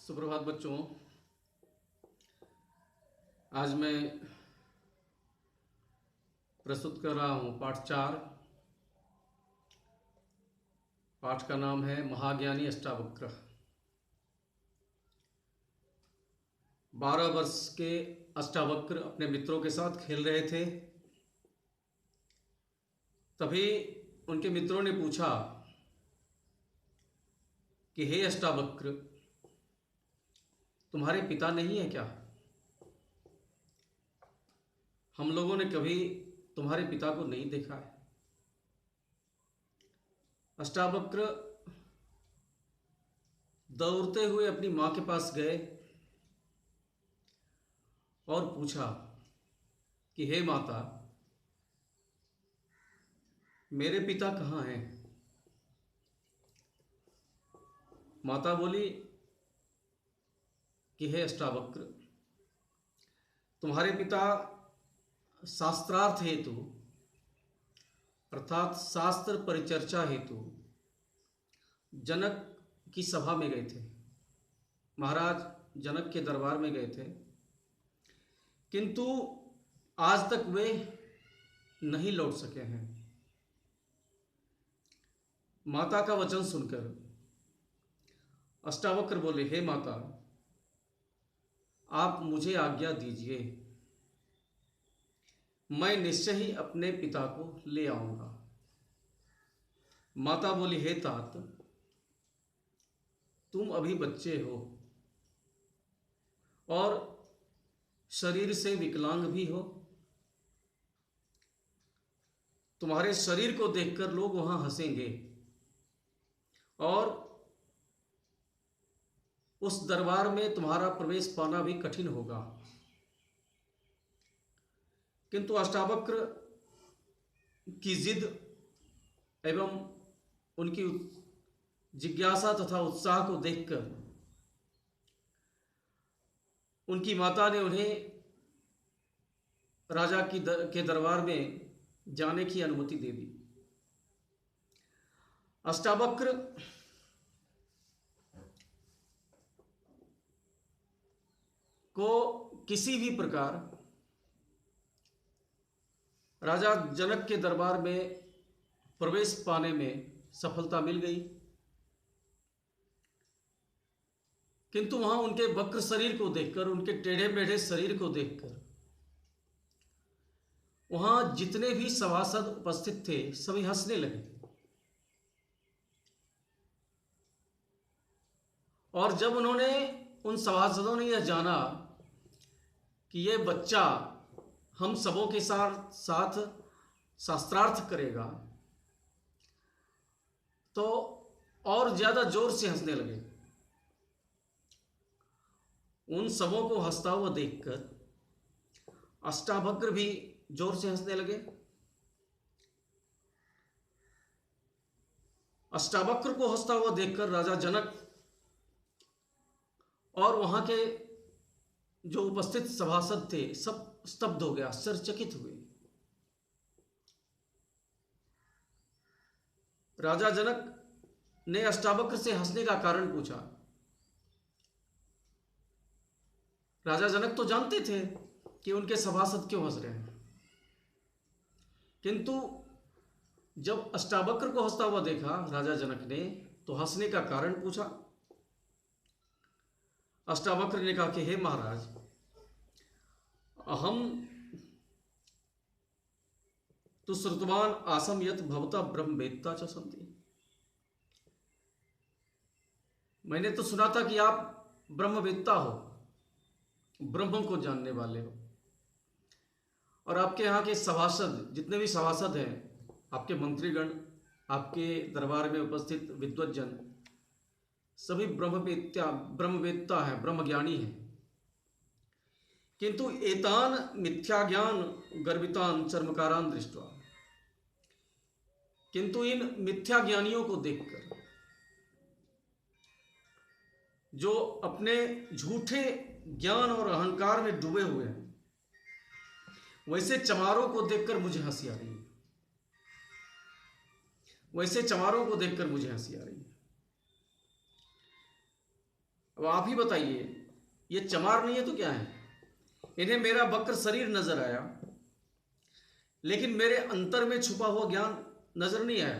सुप्रभात बच्चों। आज मैं प्रस्तुत कर रहा हूँ पाठ 4। पाठ का नाम है महाज्ञानी अष्टावक्र। 12 वर्ष के अष्टावक्र अपने मित्रों के साथ खेल रहे थे। तभी उनके मित्रों ने पूछा कि हे अष्टावक्र, तुम्हारे पिता नहीं है क्या? हम लोगों ने कभी तुम्हारे पिता को नहीं देखा है। अष्टावक्र दौड़ते हुए अपनी मां के पास गए और पूछा कि हे माता, मेरे पिता कहाँ हैं? माता बोली कि हे अष्टावक्र, तुम्हारे पिता शास्त्रार्थ हेतु अर्थात शास्त्र परिचर्चा हेतु जनक की सभा में गए थे। महाराज जनक के दरबार में गए थे, किंतु आज तक वे नहीं लौट सके हैं। माता का वचन सुनकर अष्टावक्र बोले, हे माता, आप मुझे आज्ञा दीजिए, मैं निश्चय ही अपने पिता को ले आऊंगा। माता बोली, हे तात, तुम अभी बच्चे हो और शरीर से विकलांग भी हो। तुम्हारे शरीर को देखकर लोग वहां हंसेंगे और उस दरबार में तुम्हारा प्रवेश पाना भी कठिन होगा। किंतु अष्टावक्र की जिद एवं उनकी जिज्ञासा तथा उत्साह को देखकर उनकी माता ने उन्हें राजा के दरबार में जाने की अनुमति दे दी। अष्टावक्र को किसी भी प्रकार राजा जनक के दरबार में प्रवेश पाने में सफलता मिल गई, किंतु वहां उनके वक्र शरीर को देखकर, उनके टेढ़े मेढ़े शरीर को देखकर वहां जितने भी सभासद उपस्थित थे सभी हंसने लगे। और जब उन्होंने उन सभासदों ने यह जाना कि यह बच्चा हम सबों के साथ साथ शास्त्रार्थ करेगा, तो और ज्यादा जोर से हंसने लगे। उन सबों को हंसता हुआ देखकर अष्टावक्र भी जोर से हंसने लगे। अष्टावक्र को हंसता हुआ देखकर राजा जनक और वहां के जो उपस्थित सभासद थे सब स्तब्ध हो गए, आश्चर्यचकित हुए। राजा जनक ने अष्टावक्र से हंसने का कारण पूछा। राजा जनक तो जानते थे कि उनके सभासद क्यों हंस रहे हैं, किंतु जब अष्टावक्र को हंसता हुआ देखा राजा जनक ने, तो हंसने का कारण पूछा। अष्टावक्र ने कहा कि हे महाराज, अहम तो श्रुतवान आसम यत भवता ब्रह्मवेत्ता च सन्ति। मैंने तो सुना था कि आप ब्रह्मवेत्ता हो, ब्रह्म को जानने वाले हो, और आपके यहाँ के सभासद, जितने भी सभासद हैं, आपके मंत्रीगण, आपके दरबार में उपस्थित विद्वज्जन सभी ब्रह्मवेत्ता हैं, ब्रह्मज्ञानी हैं। किंतु एतान मिथ्या ज्ञान गर्वितान चर्मकारान दृष्टवा, किंतु इन मिथ्या ज्ञानियों को देखकर, जो अपने झूठे ज्ञान और अहंकार में डूबे हुए हैं, वैसे चमारों को देखकर मुझे हंसी आ रही है। वैसे चमारों को देखकर मुझे हंसी आ रही है। अब आप ही बताइए, ये चमार नहीं है तो क्या है? इन्हें मेरा वक्र शरीर नजर आया, लेकिन मेरे अंतर में छुपा हुआ ज्ञान नजर नहीं आया।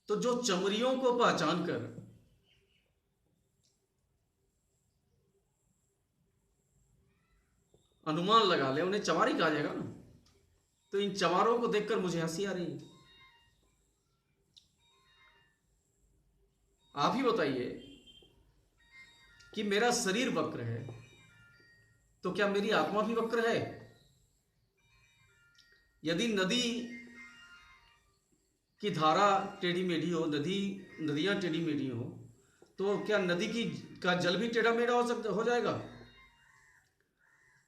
तो जो चमरियों को पहचान कर अनुमान लगा ले, उन्हें चमार ही कहा जाएगा ना। तो इन चमारों को देखकर मुझे हंसी आ रही है। आप ही बताइए कि मेरा शरीर वक्र है, तो क्या मेरी आत्मा भी वक्र है? यदि नदी की धारा टेढ़ी मेढ़ी हो, नदियां टेढ़ी मेढ़ी हो, तो क्या नदी का जल भी टेढ़ा मेढ़ा हो जाएगा?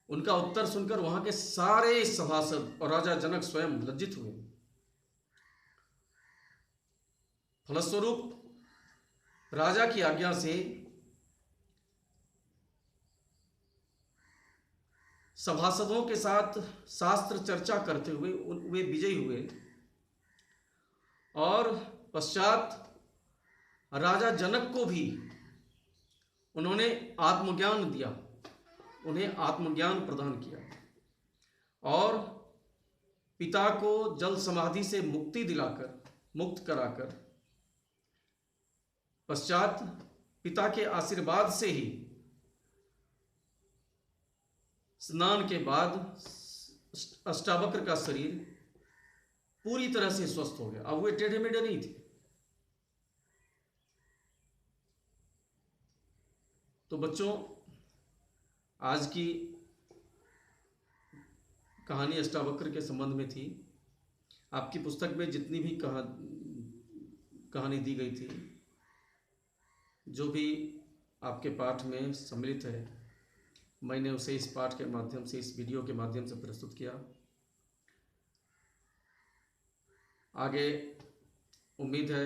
उनका उत्तर सुनकर वहां के सारे सभासद और राजा जनक स्वयं लज्जित हुए। फलस्वरूप राजा की आज्ञा से सभासदों के साथ शास्त्र चर्चा करते हुए वे विजयी हुए, और पश्चात राजा जनक को भी उन्होंने आत्मज्ञान दिया, उन्हें आत्मज्ञान प्रदान किया, और पिता को जल समाधि से मुक्त कराकर पश्चात पिता के आशीर्वाद से ही स्नान के बाद अष्टावक्र का शरीर पूरी तरह से स्वस्थ हो गया। अब वे टेढ़े मेढ़े नहीं थे। तो बच्चों, आज की कहानी अष्टावक्र के संबंध में थी। आपकी पुस्तक में जितनी भी कहानी दी गई थी, जो भी आपके पाठ में सम्मिलित है, मैंने उसे इस पाठ के माध्यम से, इस वीडियो के माध्यम से प्रस्तुत किया। आगे उम्मीद है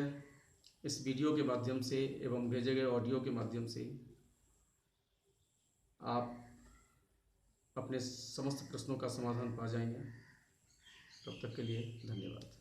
इस वीडियो के माध्यम से एवं भेजे गए ऑडियो के माध्यम से आप अपने समस्त प्रश्नों का समाधान पा जाएंगे। तब तक के लिए धन्यवाद।